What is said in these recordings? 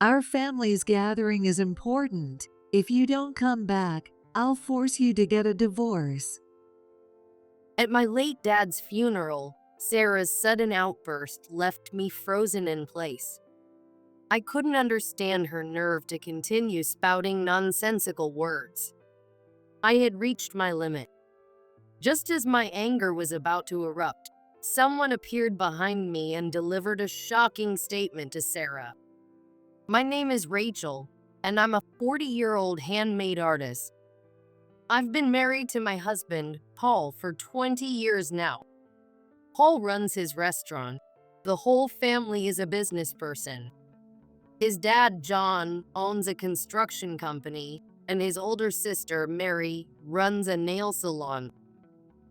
Our family's gathering is important. If you don't come back, I'll force you to get a divorce. At my late dad's funeral, Sarah's sudden outburst left me frozen in place. I couldn't understand her nerve to continue spouting nonsensical words. I had reached my limit. Just as my anger was about to erupt, someone appeared behind me and delivered a shocking statement to Sarah. My name is Rachel, and I'm a 40-year-old handmade artist. I've been married to my husband, Paul, for 20 years now. Paul runs his restaurant. The whole family is a business person. His dad, John, owns a construction company, and his older sister, Mary, runs a nail salon.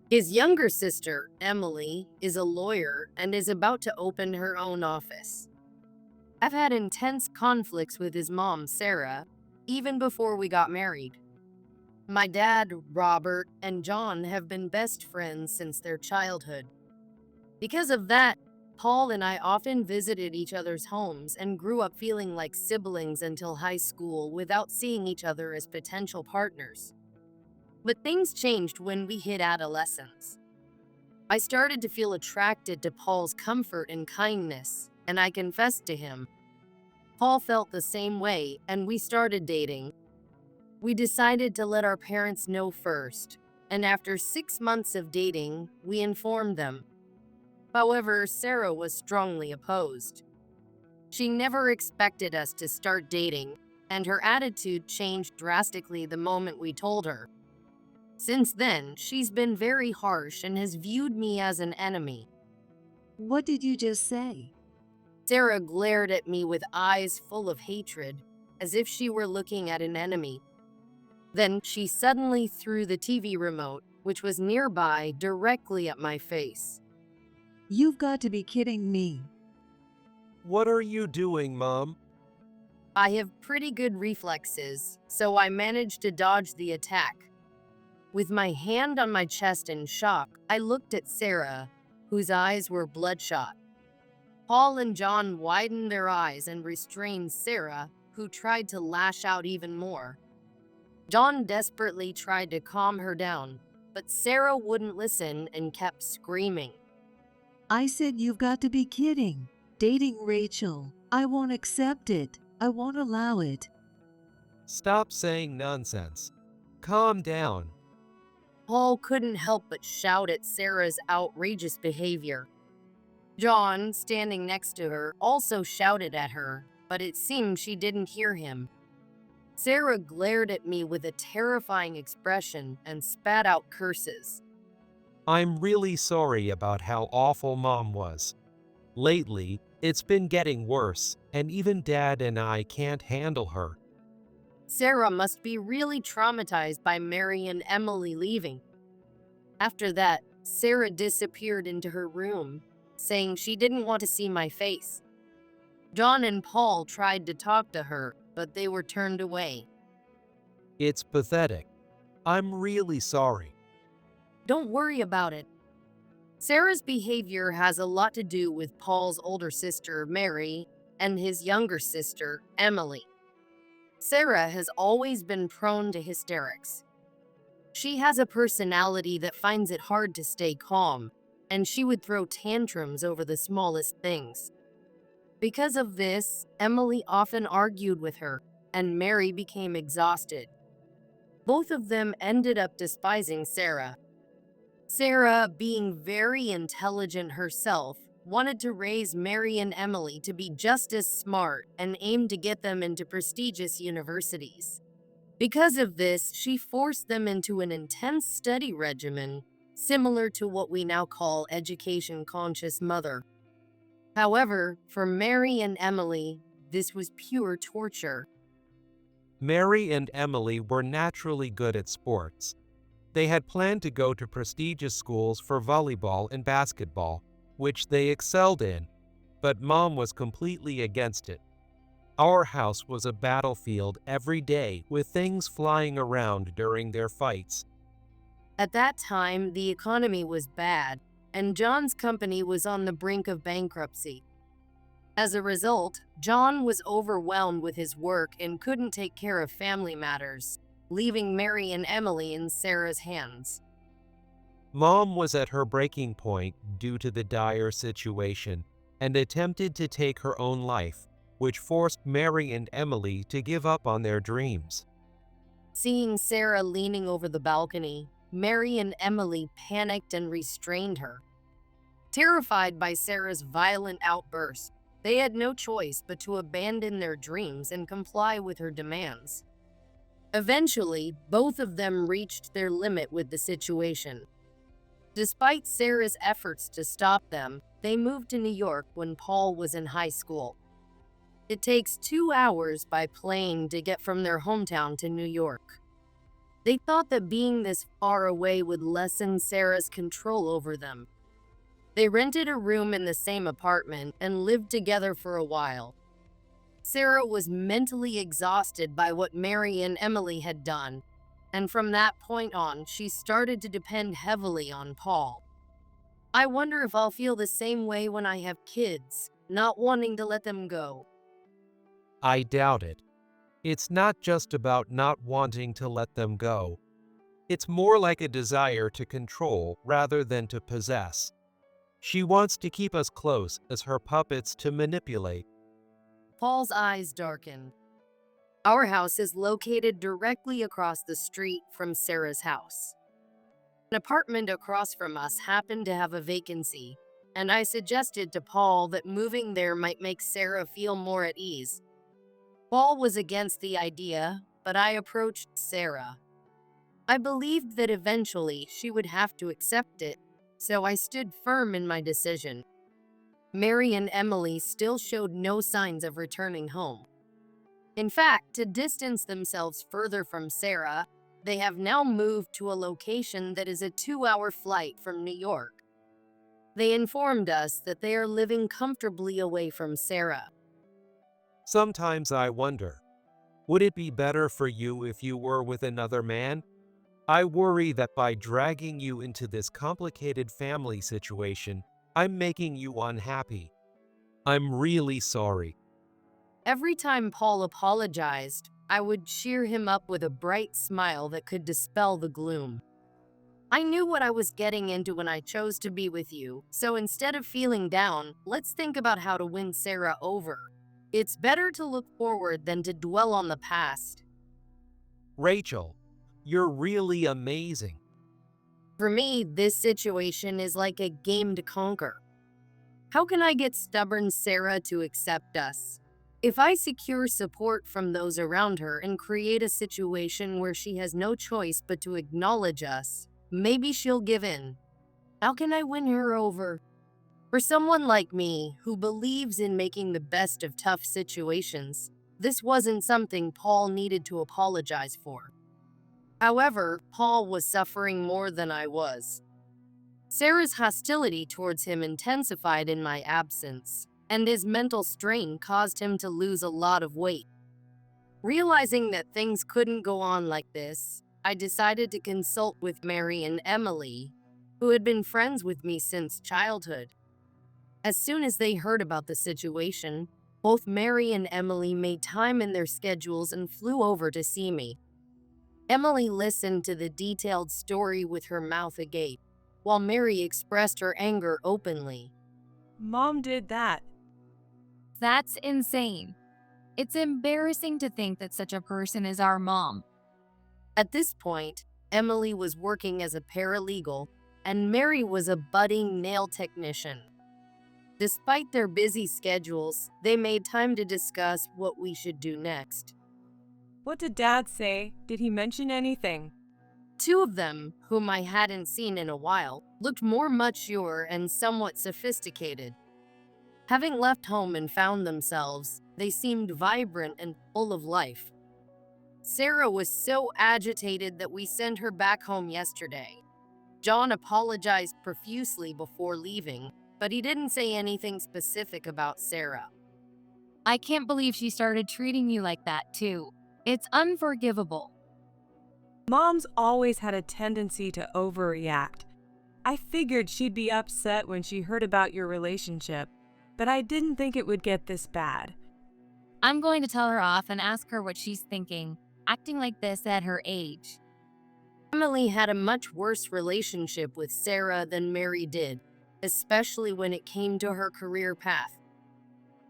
His younger sister, Emily, is a lawyer and is about to open her own office. I've had intense conflicts with his mom, Sarah, even before we got married. My dad, Robert, and John have been best friends since their childhood. Because of that, Paul and I often visited each other's homes and grew up feeling like siblings until high school without seeing each other as potential partners. But things changed when we hit adolescence. I started to feel attracted to Paul's comfort and kindness, and I confessed to him. Paul felt the same way, and we started dating. We decided to let our parents know first, and after 6 months of dating, we informed them. However, Sarah was strongly opposed. She never expected us to start dating, and her attitude changed drastically the moment we told her. Since then, she's been very harsh and has viewed me as an enemy. What did you just say? Sarah glared at me with eyes full of hatred, as if she were looking at an enemy. Then she suddenly threw the TV remote, which was nearby, directly at my face. You've got to be kidding me. What are you doing, Mom? I have pretty good reflexes, so I managed to dodge the attack. With my hand on my chest in shock, I looked at Sarah, whose eyes were bloodshot. Paul and John widened their eyes and restrained Sarah, who tried to lash out even more. John desperately tried to calm her down, but Sarah wouldn't listen and kept screaming. I said you've got to be kidding. Dating Rachel. I won't accept it. I won't allow it. Stop saying nonsense. Calm down. Paul couldn't help but shout at Sarah's outrageous behavior. John, standing next to her, also shouted at her, but it seemed she didn't hear him. Sarah glared at me with a terrifying expression and spat out curses. I'm really sorry about how awful Mom was. Lately, it's been getting worse, and even Dad and I can't handle her. Sarah must be really traumatized by Mary and Emily leaving. After that, Sarah disappeared into her room, saying she didn't want to see my face. John and Paul tried to talk to her, but they were turned away. It's pathetic. I'm really sorry. Don't worry about it. Sarah's behavior has a lot to do with Paul's older sister, Mary, and his younger sister, Emily. Sarah has always been prone to hysterics. She has a personality that finds it hard to stay calm, and she would throw tantrums over the smallest things. Because of this, Emily often argued with her, and Mary became exhausted. Both of them ended up despising Sarah. Sarah, being very intelligent herself, wanted to raise Mary and Emily to be just as smart and aimed to get them into prestigious universities. Because of this, she forced them into an intense study regimen, similar to what we now call education-conscious mother. However, for Mary and Emily, this was pure torture. Mary and Emily were naturally good at sports. They had planned to go to prestigious schools for volleyball and basketball, which they excelled in, but Mom was completely against it. Our house was a battlefield every day with things flying around during their fights. At that time, the economy was bad, and John's company was on the brink of bankruptcy. As a result, John was overwhelmed with his work and couldn't take care of family matters, leaving Mary and Emily in Sarah's hands. Mom was at her breaking point due to the dire situation and attempted to take her own life, which forced Mary and Emily to give up on their dreams. Seeing Sarah leaning over the balcony, Mary and Emily panicked and restrained her. Terrified by Sarah's violent outburst, they had no choice but to abandon their dreams and comply with her demands. Eventually, both of them reached their limit with the situation. Despite Sarah's efforts to stop them, they moved to New York when Paul was in high school. It takes 2 hours by plane to get from their hometown to New York. They thought that being this far away would lessen Sarah's control over them. They rented a room in the same apartment and lived together for a while. Sarah was mentally exhausted by what Mary and Emily had done, and from that point on, she started to depend heavily on Paul. I wonder if I'll feel the same way when I have kids, not wanting to let them go. I doubt it. It's not just about not wanting to let them go. It's more like a desire to control rather than to possess. She wants to keep us close as her puppets to manipulate. Paul's eyes darkened. Our house is located directly across the street from Sarah's house. An apartment across from us happened to have a vacancy, and I suggested to Paul that moving there might make Sarah feel more at ease. Paul was against the idea, but I approached Sarah. I believed that eventually she would have to accept it, so I stood firm in my decision. Mary and Emily still showed no signs of returning home. In fact, to distance themselves further from Sarah, they have now moved to a location that is a 2-hour flight from New York. They informed us that they are living comfortably away from Sarah. Sometimes I wonder, would it be better for you if you were with another man? I worry that by dragging you into this complicated family situation, I'm making you unhappy. I'm really sorry. Every time Paul apologized, I would cheer him up with a bright smile that could dispel the gloom. I knew what I was getting into when I chose to be with you, so instead of feeling down, let's think about how to win Sarah over. It's better to look forward than to dwell on the past. Rachel, you're really amazing. For me, this situation is like a game to conquer. How can I get stubborn Sarah to accept us? If I secure support from those around her and create a situation where she has no choice but to acknowledge us, maybe she'll give in. How can I win her over? For someone like me, who believes in making the best of tough situations, this wasn't something Paul needed to apologize for. However, Paul was suffering more than I was. Sarah's hostility towards him intensified in my absence, and his mental strain caused him to lose a lot of weight. Realizing that things couldn't go on like this, I decided to consult with Mary and Emily, who had been friends with me since childhood. As soon as they heard about the situation, both Mary and Emily made time in their schedules and flew over to see me. Emily listened to the detailed story with her mouth agape, while Mary expressed her anger openly. Mom did that. That's insane. It's embarrassing to think that such a person is our mom. At this point, Emily was working as a paralegal, and Mary was a budding nail technician. Despite their busy schedules, they made time to discuss what we should do next. What did Dad say? Did he mention anything? Two of them, whom I hadn't seen in a while, looked more mature and somewhat sophisticated. Having left home and found themselves, they seemed vibrant and full of life. Sarah was so agitated that we sent her back home yesterday. John apologized profusely before leaving, but he didn't say anything specific about Sarah. I can't believe she started treating you like that, too. It's unforgivable. Mom's always had a tendency to overreact. I figured she'd be upset when she heard about your relationship. but I didn't think it would get this bad. I'm going to tell her off and ask her what she's thinking, acting like this at her age. Emily had a much worse relationship with Sarah than Mary did, especially when it came to her career path.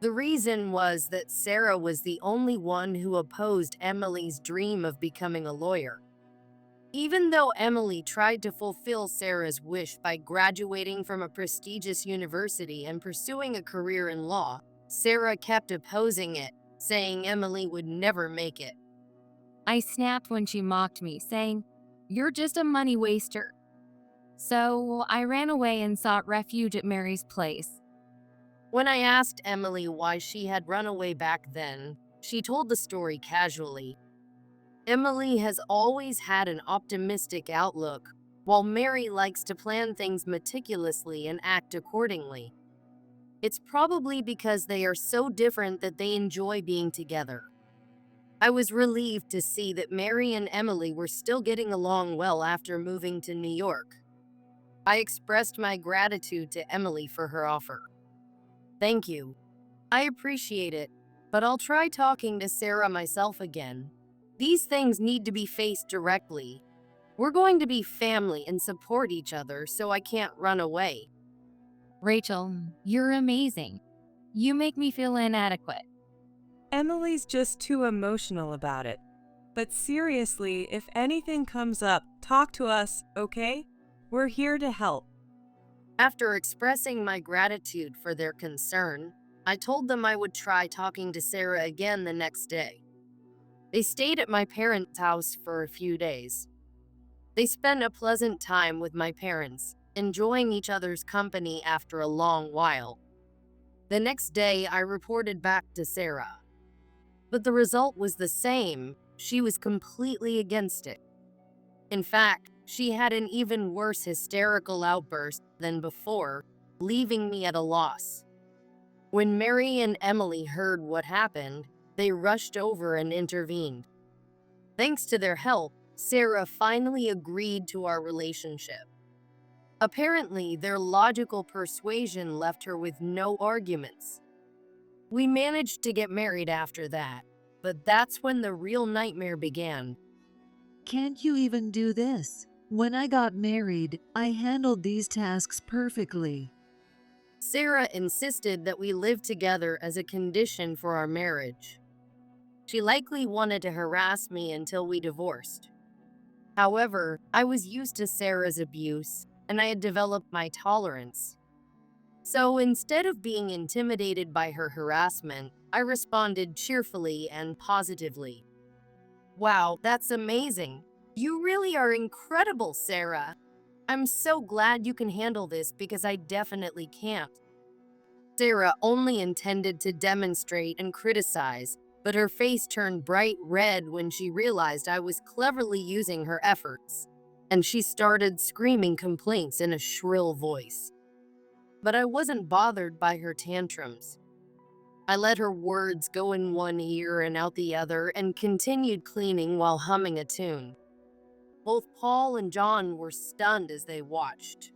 The reason was that Sarah was the only one who opposed Emily's dream of becoming a lawyer. Even though Emily tried to fulfill Sarah's wish by graduating from a prestigious university and pursuing a career in law, Sarah kept opposing it, saying Emily would never make it. I snapped when she mocked me, saying, "You're just a money waster." So I ran away and sought refuge at Mary's place. When I asked Emily why she had run away back then, she told the story casually. Emily has always had an optimistic outlook, while Mary likes to plan things meticulously and act accordingly. It's probably because they are so different that they enjoy being together. I was relieved to see that Mary and Emily were still getting along well after moving to New York. I expressed my gratitude to Emily for her offer. "Thank you. I appreciate it, but I'll try talking to Sarah myself again. These things need to be faced directly. We're going to be family and support each other, so I can't run away." Rachel, you're amazing. You make me feel inadequate. Emily's just too emotional about it. But seriously, if anything comes up, talk to us, okay? We're here to help. After expressing my gratitude for their concern, I told them I would try talking to Sarah again the next day. They stayed at my parents' house for a few days. They spent a pleasant time with my parents, enjoying each other's company after a long while. The next day, I reported back to Sarah. But the result was the same. She was completely against it. In fact, she had an even worse hysterical outburst than before, leaving me at a loss. When Mary and Emily heard what happened, they rushed over and intervened. Thanks to their help, Sarah finally agreed to our relationship. Apparently, their logical persuasion left her with no arguments. We managed to get married after that, but that's when the real nightmare began. Can't you even do this? When I got married, I handled these tasks perfectly. Sarah insisted that we live together as a condition for our marriage. She likely wanted to harass me until we divorced. However, I was used to Sarah's abuse, and I had developed my tolerance. So instead of being intimidated by her harassment, I responded cheerfully and positively. "Wow, that's amazing. You really are incredible, Sarah. I'm so glad you can handle this because I definitely can't." Sarah only intended to demonstrate and criticize, but her face turned bright red when she realized I was cleverly using her efforts, and she started screaming complaints in a shrill voice. But I wasn't bothered by her tantrums. I let her words go in one ear and out the other and continued cleaning while humming a tune. Both Paul and John were stunned as they watched.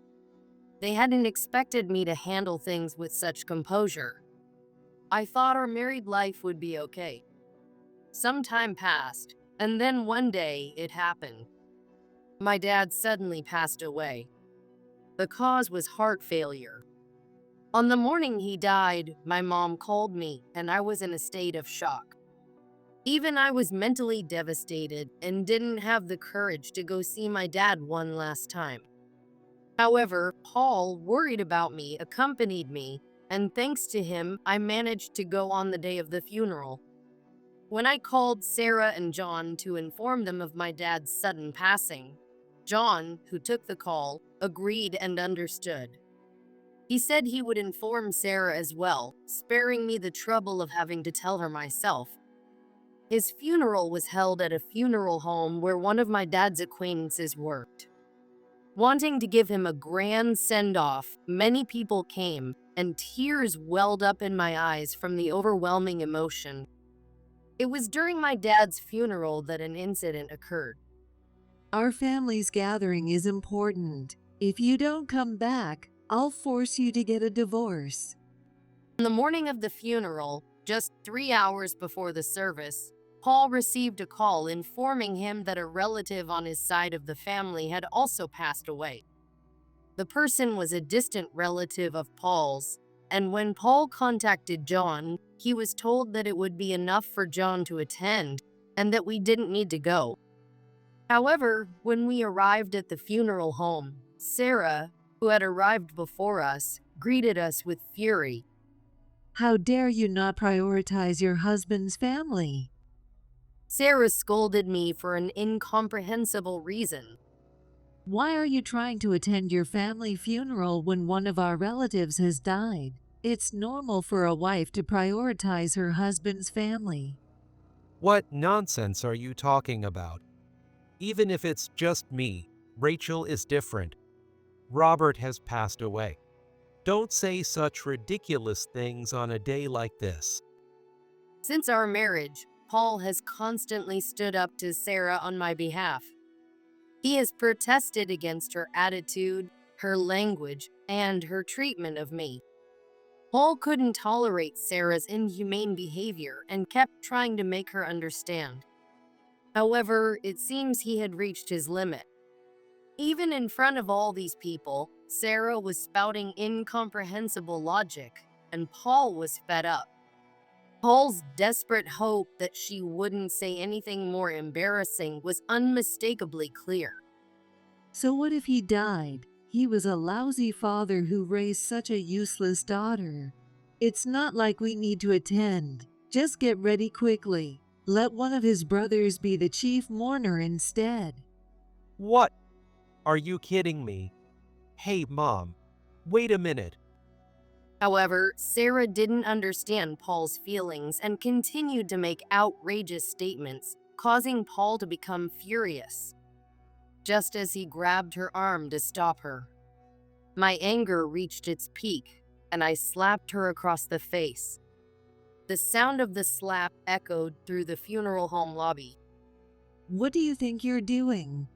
They hadn't expected me to handle things with such composure. I thought our married life would be okay. Some time passed, and then one day it happened. My dad suddenly passed away. The cause was heart failure. On the morning he died, my mom called me, and I was in a state of shock. Even I was mentally devastated and didn't have the courage to go see my dad one last time. However, Paul, worried about me, accompanied me, and thanks to him, I managed to go on the day of the funeral. When I called Sarah and John to inform them of my dad's sudden passing, John, who took the call, agreed and understood. He said he would inform Sarah as well, sparing me the trouble of having to tell her myself. His funeral was held at a funeral home where one of my dad's acquaintances worked. Wanting to give him a grand send-off, many people came, and tears welled up in my eyes from the overwhelming emotion. It was during my dad's funeral that an incident occurred. Our family's gathering is important. If you don't come back, I'll force you to get a divorce. On the morning of the funeral, just 3 hours before the service, Paul received a call informing him that a relative on his side of the family had also passed away. The person was a distant relative of Paul's, and when Paul contacted John, he was told that it would be enough for John to attend and that we didn't need to go. However, when we arrived at the funeral home, Sarah, who had arrived before us, greeted us with fury. How dare you not prioritize your husband's family? Sarah scolded me for an incomprehensible reason. Why are you trying to attend your family funeral when one of our relatives has died? It's normal for a wife to prioritize her husband's family. What nonsense are you talking about? Even if it's just me, Rachel is different. Robert has passed away. Don't say such ridiculous things on a day like this. Since our marriage, Paul has constantly stood up to Sarah on my behalf. He has protested against her attitude, her language, and her treatment of me. Paul couldn't tolerate Sarah's inhumane behavior and kept trying to make her understand. However, it seems he had reached his limit. Even in front of all these people, Sarah was spouting incomprehensible logic, and Paul was fed up. Paul's desperate hope that she wouldn't say anything more embarrassing was unmistakably clear. So what if he died? He was a lousy father who raised such a useless daughter. It's not like we need to attend. Just get ready quickly. Let one of his brothers be the chief mourner instead. What? Are you kidding me? Hey, Mom. Wait a minute. However, Sarah didn't understand Paul's feelings and continued to make outrageous statements, causing Paul to become furious, just as he grabbed her arm to stop her. My anger reached its peak, and I slapped her across the face. The sound of the slap echoed through the funeral home lobby. What do you think you're doing?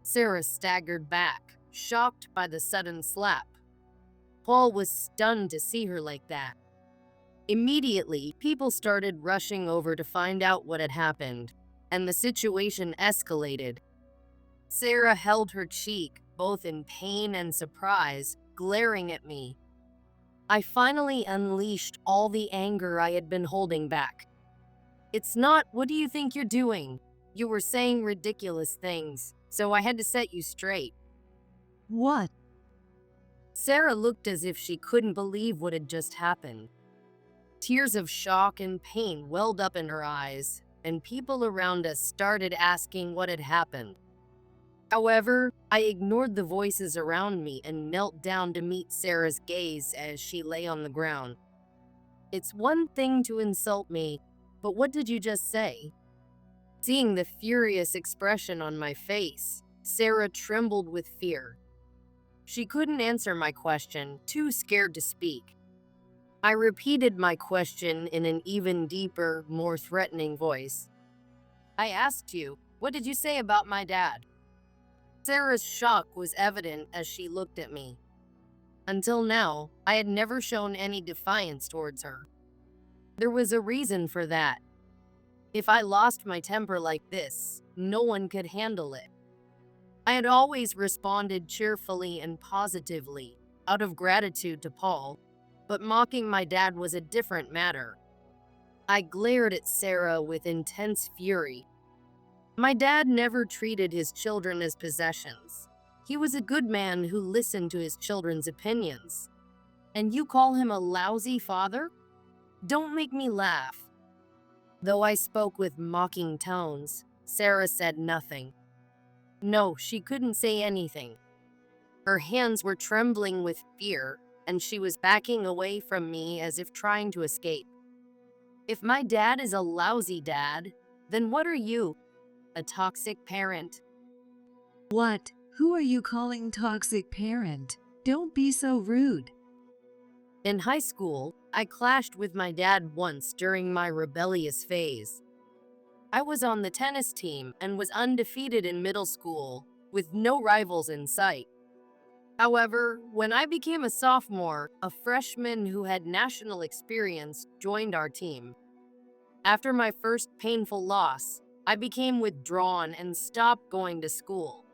Sarah staggered back, shocked by the sudden slap. Paul was stunned to see her like that. Immediately, people started rushing over to find out what had happened, and the situation escalated. Sarah held her cheek, both in pain and surprise, glaring at me. I finally unleashed all the anger I had been holding back. It's not, what do you think you're doing? You were saying ridiculous things, so I had to set you straight. What? Sarah looked as if she couldn't believe what had just happened. Tears of shock and pain welled up in her eyes, and people around us started asking what had happened. However, I ignored the voices around me and knelt down to meet Sarah's gaze as she lay on the ground. It's one thing to insult me, but what did you just say? Seeing the furious expression on my face, Sarah trembled with fear. She couldn't answer my question, too scared to speak. I repeated my question in an even deeper, more threatening voice. I asked you, what did you say about my dad? Sarah's shock was evident as she looked at me. Until now, I had never shown any defiance towards her. There was a reason for that. If I lost my temper like this, no one could handle it. I had always responded cheerfully and positively, out of gratitude to Paul, but mocking my dad was a different matter. I glared at Sarah with intense fury. My dad never treated his children as possessions. He was a good man who listened to his children's opinions. And you call him a lousy father? Don't make me laugh. Though I spoke with mocking tones, Sarah said nothing. No, she couldn't say anything. Her hands were trembling with fear, and she was backing away from me as if trying to escape. If my dad is a lousy dad, then what are you? A toxic parent? What? Who are you calling toxic parent? Don't be so rude. In high school, I clashed with my dad once during my rebellious phase. I was on the tennis team and was undefeated in middle school, with no rivals in sight. However, when I became a sophomore, a freshman who had national experience joined our team. After my first painful loss, I became withdrawn and stopped going to school.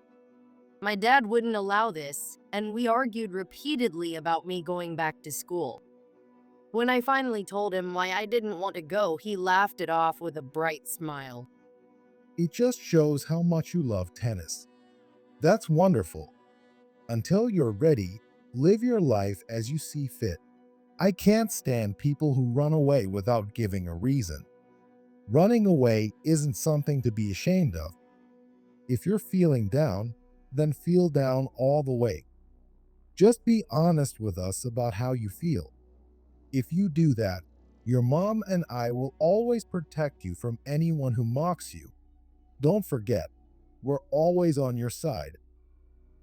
My dad wouldn't allow this, and we argued repeatedly about me going back to school. When I finally told him why I didn't want to go, he laughed it off with a bright smile. It just shows how much you love tennis. That's wonderful. Until you're ready, live your life as you see fit. I can't stand people who run away without giving a reason. Running away isn't something to be ashamed of. If you're feeling down, then feel down all the way. Just be honest with us about how you feel. If you do that, your mom and I will always protect you from anyone who mocks you. Don't forget, we're always on your side.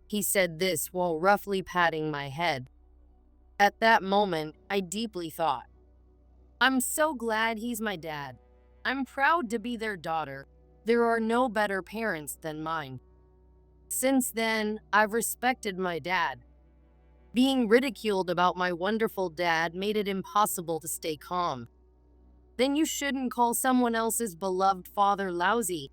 He said this while roughly patting my head. At that moment, I deeply thought, I'm so glad he's my dad. I'm proud to be their daughter. There are no better parents than mine. Since then, I've respected my dad. Being ridiculed about my wonderful dad made it impossible to stay calm. Then you shouldn't call someone else's beloved father lousy.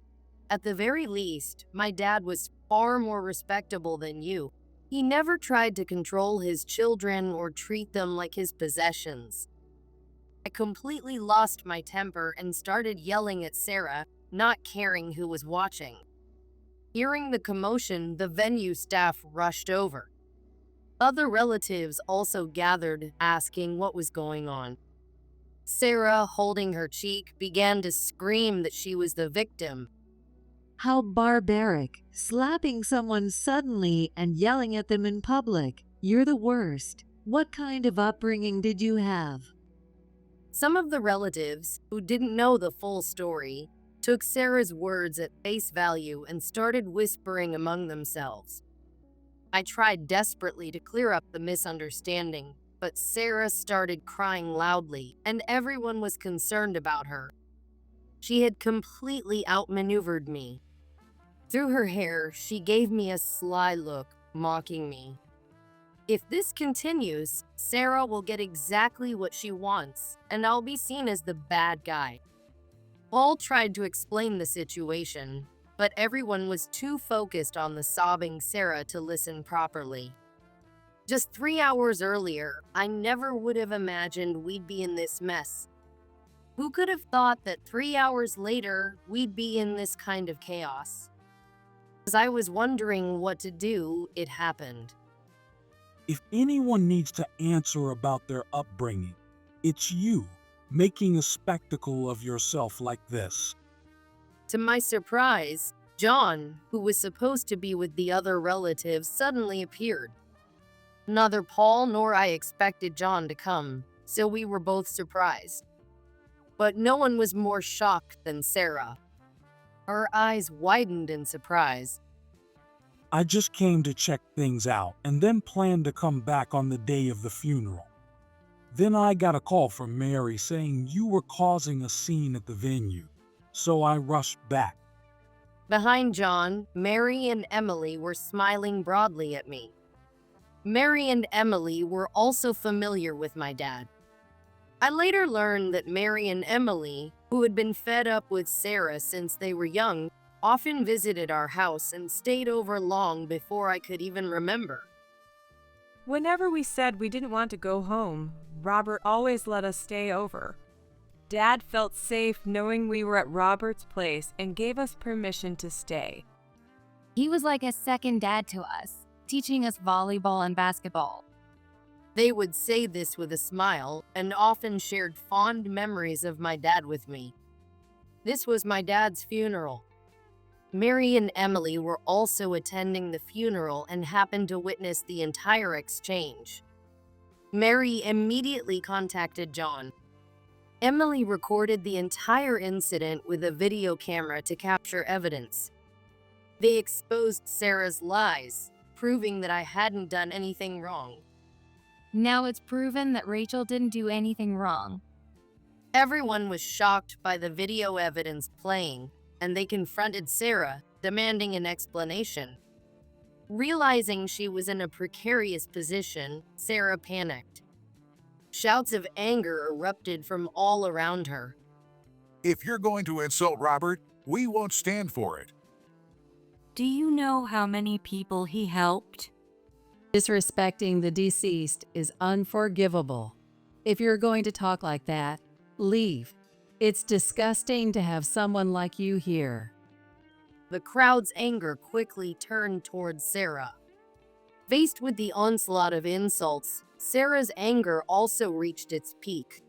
At the very least, my dad was far more respectable than you. He never tried to control his children or treat them like his possessions. I completely lost my temper and started yelling at Sarah, not caring who was watching. Hearing the commotion, the venue staff rushed over. Other relatives also gathered, asking what was going on. Sarah, holding her cheek, began to scream that she was the victim. How barbaric, slapping someone suddenly and yelling at them in public. You're the worst. What kind of upbringing did you have? Some of the relatives, who didn't know the full story, took Sarah's words at face value and started whispering among themselves. I tried desperately to clear up the misunderstanding, but Sarah started crying loudly, and everyone was concerned about her. She had completely outmaneuvered me. Through her hair, she gave me a sly look, mocking me. If this continues, Sarah will get exactly what she wants, and I'll be seen as the bad guy. All tried to explain the situation, but everyone was too focused on the sobbing Sarah to listen properly. Just 3 hours earlier, I never would have imagined we'd be in this mess. Who could have thought that 3 hours later, we'd be in this kind of chaos? As I was wondering what to do, it happened. If anyone needs to answer about their upbringing, it's you, making a spectacle of yourself like this. To my surprise, John, who was supposed to be with the other relatives, suddenly appeared. Neither Paul nor I expected John to come, so we were both surprised. But no one was more shocked than Sarah. Her eyes widened in surprise. I just came to check things out and then planned to come back on the day of the funeral. Then I got a call from Mary saying you were causing a scene at the venue, so I rushed back. Behind John, Mary and Emily were smiling broadly at me. Mary and Emily were also familiar with my dad. I later learned that Mary and Emily, who had been fed up with Sarah since they were young, often visited our house and stayed over long before I could even remember. Whenever we said we didn't want to go home, Robert always let us stay over. Dad felt safe knowing we were at Robert's place and gave us permission to stay. He was like a second dad to us, teaching us volleyball and basketball. They would say this with a smile and often shared fond memories of my dad with me. This was my dad's funeral. Mary and Emily were also attending the funeral and happened to witness the entire exchange. Mary immediately contacted John. Emily recorded the entire incident with a video camera to capture evidence. They exposed Sarah's lies, proving that I hadn't done anything wrong. Now it's proven that Rachel didn't do anything wrong. Everyone was shocked by the video evidence playing, and they confronted Sarah, demanding an explanation. Realizing she was in a precarious position, Sarah panicked. Shouts of anger erupted from all around her. If you're going to insult Robert, we won't stand for it. Do you know how many people he helped? Disrespecting the deceased is unforgivable. If you're going to talk like that, leave. It's disgusting to have someone like you here. The crowd's anger quickly turned towards Sarah. Faced with the onslaught of insults, Sarah's anger also reached its peak.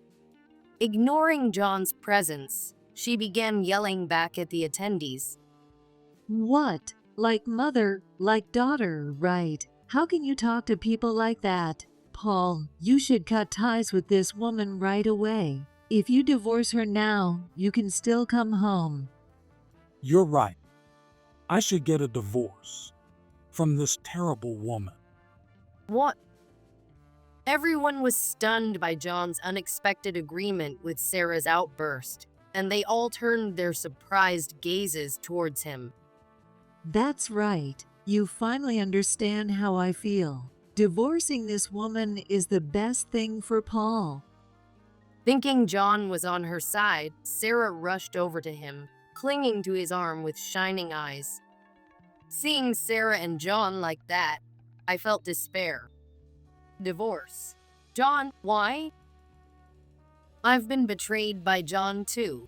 Ignoring John's presence, she began yelling back at the attendees. What? Like mother, like daughter, right? How can you talk to people like that? Paul, you should cut ties with this woman right away. If you divorce her now, you can still come home. You're right. I should get a divorce from this terrible woman. What? Everyone was stunned by John's unexpected agreement with Sarah's outburst, and they all turned their surprised gazes towards him. That's right. You finally understand how I feel. Divorcing this woman is the best thing for Paul. Thinking John was on her side, Sarah rushed over to him, clinging to his arm with shining eyes. Seeing Sarah and John like that, I felt despair. Divorce. John, why? I've been betrayed by John too.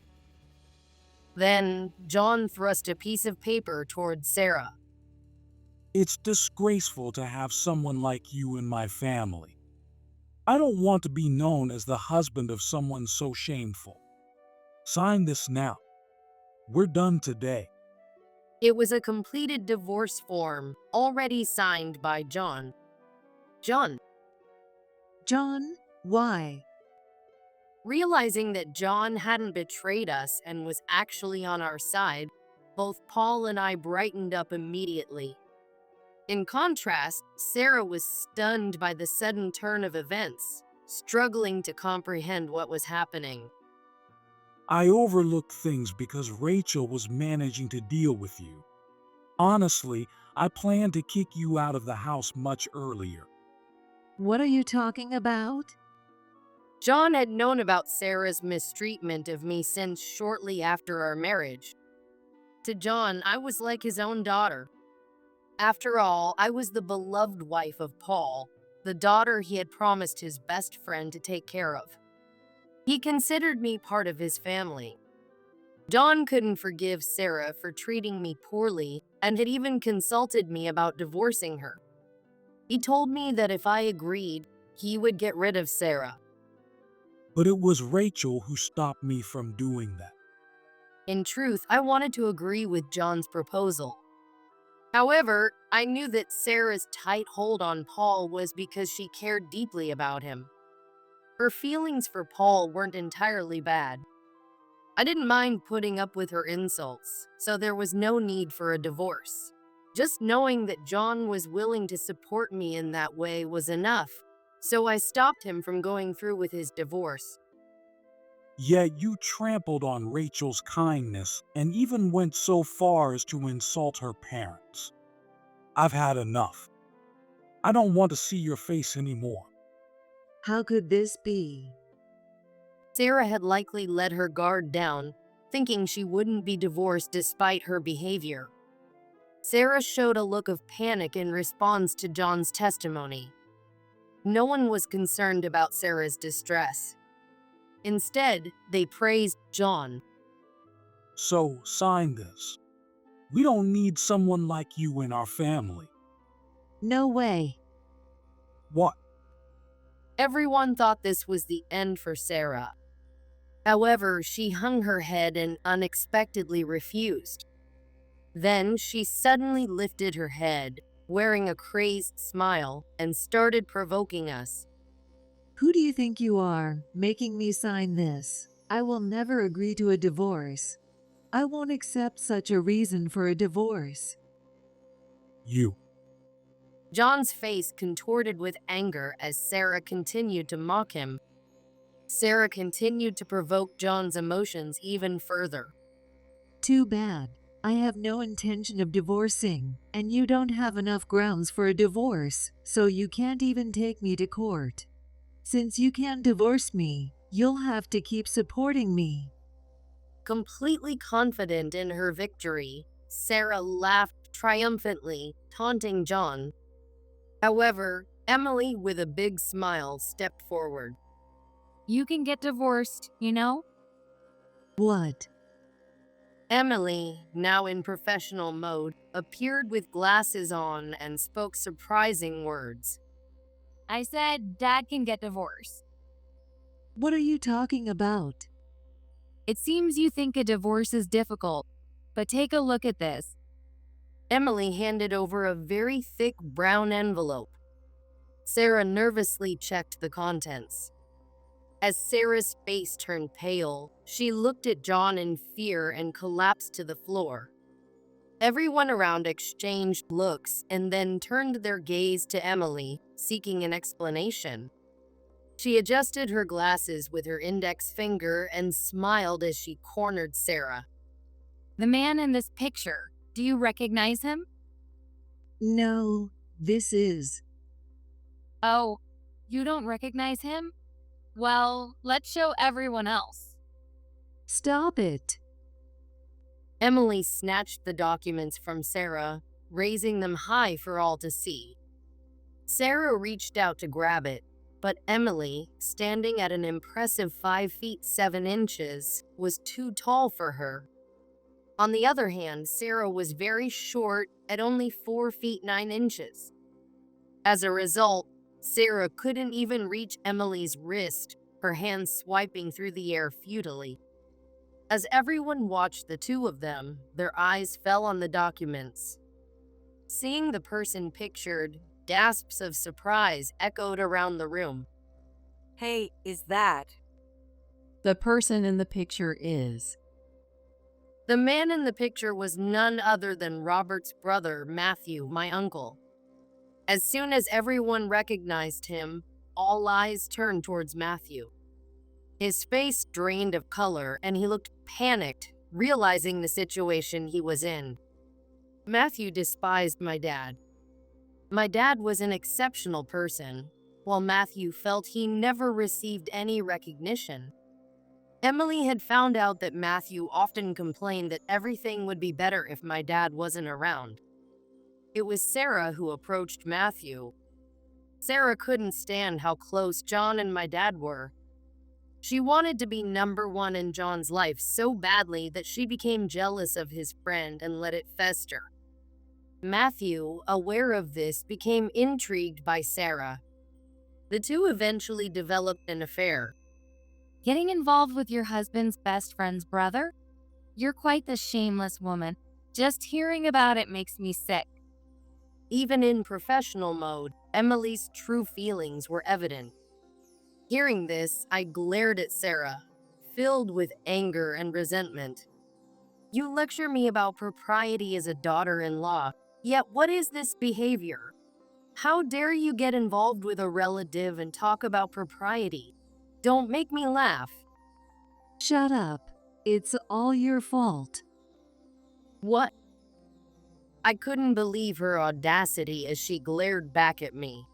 Then, John thrust a piece of paper towards Sarah. It's disgraceful to have someone like you in my family. I don't want to be known as the husband of someone so shameful. Sign this now. We're done today. It was a completed divorce form, already signed by John. John. John, why? Realizing that John hadn't betrayed us and was actually on our side, both Paul and I brightened up immediately. In contrast, Sarah was stunned by the sudden turn of events, struggling to comprehend what was happening. I overlooked things because Rachel was managing to deal with you. Honestly, I planned to kick you out of the house much earlier. What are you talking about? John had known about Sarah's mistreatment of me since shortly after our marriage. To John, I was like his own daughter. After all, I was the beloved wife of Paul, the daughter he had promised his best friend to take care of. He considered me part of his family. John couldn't forgive Sarah for treating me poorly and had even consulted me about divorcing her. He told me that if I agreed, he would get rid of Sarah. But it was Rachel who stopped me from doing that. In truth, I wanted to agree with John's proposal. However, I knew that Sarah's tight hold on Paul was because she cared deeply about him. Her feelings for Paul weren't entirely bad. I didn't mind putting up with her insults, so there was no need for a divorce. Just knowing that John was willing to support me in that way was enough, so I stopped him from going through with his divorce. Yet you trampled on Rachel's kindness and even went so far as to insult her parents. I've had enough. I don't want to see your face anymore. How could this be? Sarah had likely let her guard down, thinking she wouldn't be divorced despite her behavior. Sarah showed a look of panic in response to John's testimony. No one was concerned about Sarah's distress. Instead, they praised John. So, sign this. We don't need someone like you in our family. No way. What? Everyone thought this was the end for Sarah. However, she hung her head and unexpectedly refused. Then she suddenly lifted her head, wearing a crazed smile, and started provoking us. Who do you think you are, making me sign this? I will never agree to a divorce. I won't accept such a reason for a divorce. You. John's face contorted with anger as Sarah continued to mock him. Sarah continued to provoke John's emotions even further. Too bad. I have no intention of divorcing, and you don't have enough grounds for a divorce, so you can't even take me to court. Since you can't divorce me, you'll have to keep supporting me. Completely confident in her victory, Sarah laughed triumphantly, taunting John. However, Emily, with a big smile, stepped forward. You can get divorced, you know? What? Emily, now in professional mode, appeared with glasses on and spoke surprising words. I said Dad can get divorced. What are you talking about? It seems you think a divorce is difficult, but take a look at this. Emily handed over a very thick brown envelope. Sarah nervously checked the contents. As Sarah's face turned pale, she looked at John in fear and collapsed to the floor. Everyone around exchanged looks and then turned their gaze to Emily, seeking an explanation. She adjusted her glasses with her index finger and smiled as she cornered Sarah. The man in this picture, do you recognize him? No, this is. Oh, you don't recognize him? Well, let's show everyone else. Stop it. Emily snatched the documents from Sarah, raising them high for all to see. Sarah reached out to grab it, but Emily, standing at an impressive 5 feet 7 inches, was too tall for her. On the other hand, Sarah was very short at only 4 feet 9 inches. As a result, Sarah couldn't even reach Emily's wrist, her hands swiping through the air futilely. As everyone watched the two of them, their eyes fell on the documents. Seeing the person pictured, gasps of surprise echoed around the room. Hey, is that? The person in the picture is. The man in the picture was none other than Robert's brother, Matthew, my uncle. As soon as everyone recognized him, all eyes turned towards Matthew. His face drained of color, and he looked panicked, realizing the situation he was in. Matthew despised my dad. My dad was an exceptional person, while Matthew felt he never received any recognition. Emily had found out that Matthew often complained that everything would be better if my dad wasn't around. It was Sarah who approached Matthew. Sarah couldn't stand how close John and my dad were. She wanted to be number one in John's life so badly that she became jealous of his friend and let it fester. Matthew, aware of this, became intrigued by Sarah. The two eventually developed an affair. Getting involved with your husband's best friend's brother? You're quite the shameless woman. Just hearing about it makes me sick. Even in professional mode, Emily's true feelings were evident. Hearing this, I glared at Sarah, filled with anger and resentment. You lecture me about propriety as a daughter-in-law, yet what is this behavior? How dare you get involved with a relative and talk about propriety? Don't make me laugh. Shut up. It's all your fault. What? I couldn't believe her audacity as she glared back at me.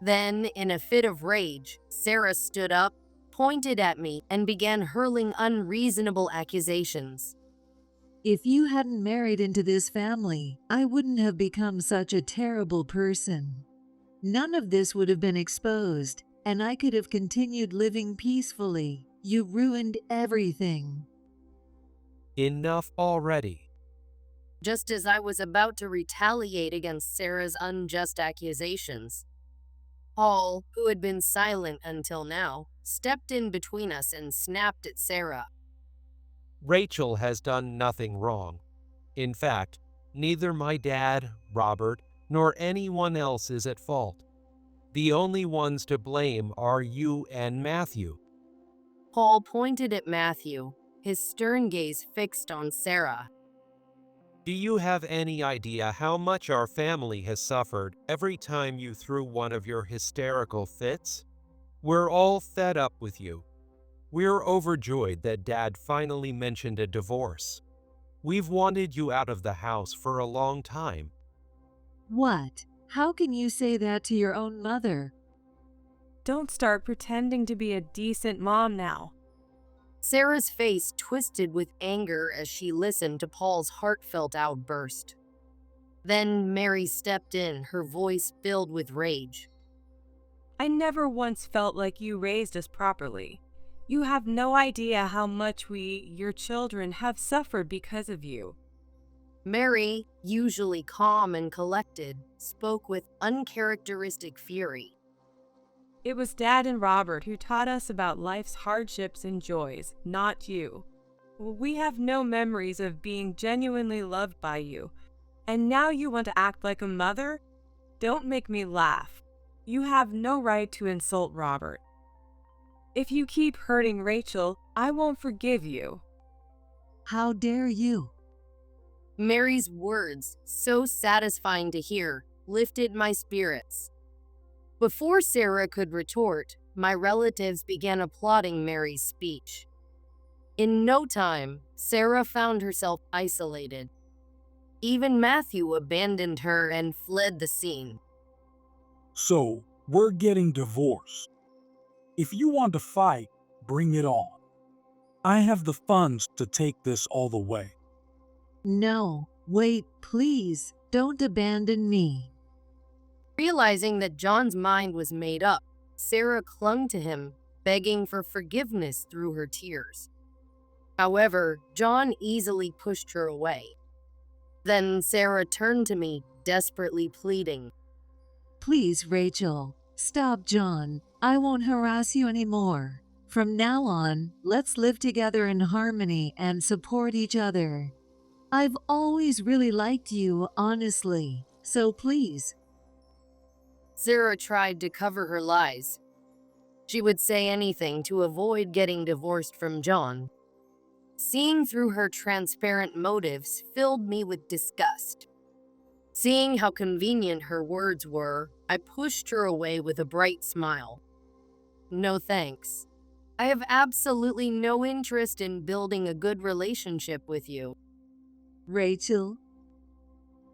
Then, in a fit of rage, Sarah stood up, pointed at me, and began hurling unreasonable accusations. If you hadn't married into this family, I wouldn't have become such a terrible person. None of this would have been exposed, and I could have continued living peacefully. You ruined everything. Enough already. Just as I was about to retaliate against Sarah's unjust accusations, Paul, who had been silent until now, stepped in between us and snapped at Sarah. Rachel has done nothing wrong. In fact, neither my dad, Robert, nor anyone else is at fault. The only ones to blame are you and Matthew. Paul pointed at Matthew, his stern gaze fixed on Sarah. Do you have any idea how much our family has suffered every time you threw one of your hysterical fits? We're all fed up with you. We're overjoyed that Dad finally mentioned a divorce. We've wanted you out of the house for a long time. What? How can you say that to your own mother? Don't start pretending to be a decent mom now. Sarah's face twisted with anger as she listened to Paul's heartfelt outburst. Then Mary stepped in, her voice filled with rage. I never once felt like you raised us properly. You have no idea how much we, your children, have suffered because of you. Mary, usually calm and collected, spoke with uncharacteristic fury. It was Dad and Robert who taught us about life's hardships and joys, not you. We have no memories of being genuinely loved by you. And now you want to act like a mother? Don't make me laugh. You have no right to insult Robert. If you keep hurting Rachel, I won't forgive you. How dare you? Mary's words, so satisfying to hear, lifted my spirits. Before Sarah could retort, my relatives began applauding Mary's speech. In no time, Sarah found herself isolated. Even Matthew abandoned her and fled the scene. So, we're getting divorced. If you want to fight, bring it on. I have the funds to take this all the way. No, wait, please, don't abandon me. Realizing that John's mind was made up, Sarah clung to him, begging for forgiveness through her tears. However, John easily pushed her away. Then Sarah turned to me, desperately pleading. Please, Rachel, stop John. I won't harass you anymore. From now on, let's live together in harmony and support each other. I've always really liked you, honestly, so please. Sarah tried to cover her lies. She would say anything to avoid getting divorced from John. Seeing through her transparent motives filled me with disgust. Seeing how convenient her words were, I pushed her away with a bright smile. No thanks. I have absolutely no interest in building a good relationship with you. Rachel?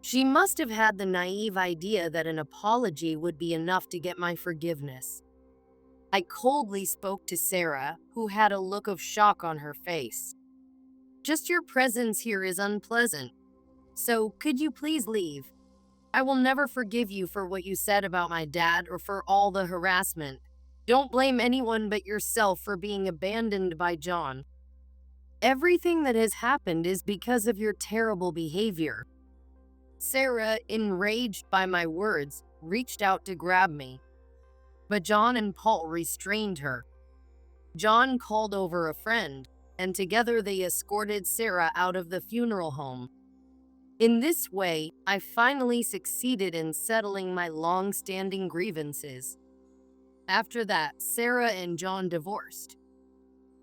She must have had the naive idea that an apology would be enough to get my forgiveness. I coldly spoke to Sarah, who had a look of shock on her face. Just your presence here is unpleasant. So could you please leave? I will never forgive you for what you said about my dad or for all the harassment. Don't blame anyone but yourself for being abandoned by John. Everything that has happened is because of your terrible behavior. Sarah, enraged by my words, reached out to grab me. But John and Paul restrained her. John called over a friend, and together they escorted Sarah out of the funeral home. In this way, I finally succeeded in settling my long-standing grievances. After that, Sarah and John divorced.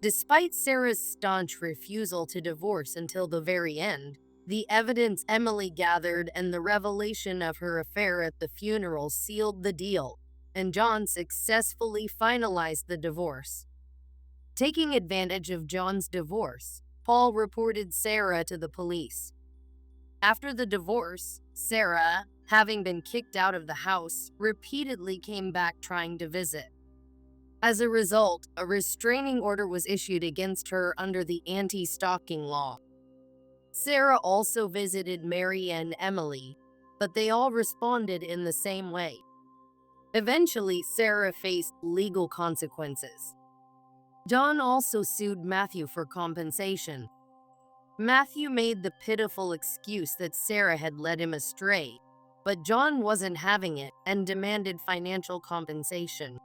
Despite Sarah's staunch refusal to divorce until the very end, the evidence Emily gathered and the revelation of her affair at the funeral sealed the deal, and John successfully finalized the divorce. Taking advantage of John's divorce, Paul reported Sarah to the police. After the divorce, Sarah, having been kicked out of the house, repeatedly came back trying to visit. As a result, a restraining order was issued against her under the anti-stalking law. Sarah also visited Mary and Emily, but they all responded in the same way. Eventually, Sarah faced legal consequences. John also sued Matthew for compensation. Matthew made the pitiful excuse that Sarah had led him astray, but John wasn't having it and demanded financial compensation.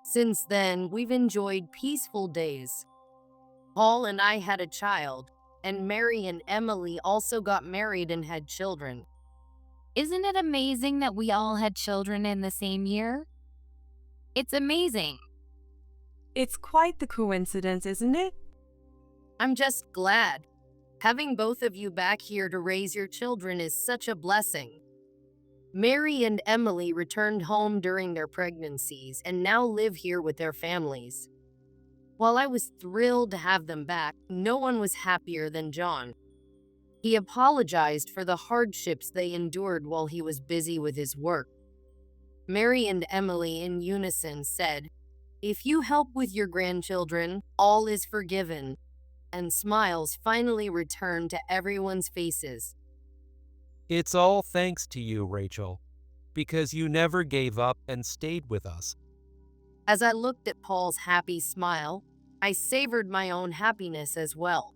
Since then, we've enjoyed peaceful days. Paul and I had a child, and Mary and Emily also got married and had children. Isn't it amazing that we all had children in the same year? It's amazing. It's quite the coincidence, isn't it? I'm just glad. Having both of you back here to raise your children is such a blessing. Mary and Emily returned home during their pregnancies and now live here with their families. While I was thrilled to have them back, no one was happier than John. He apologized for the hardships they endured while he was busy with his work. Mary and Emily in unison said, "If you help with your grandchildren, all is forgiven," and smiles finally returned to everyone's faces. It's all thanks to you, Rachel, because you never gave up and stayed with us. As I looked at Paul's happy smile, I savored my own happiness as well.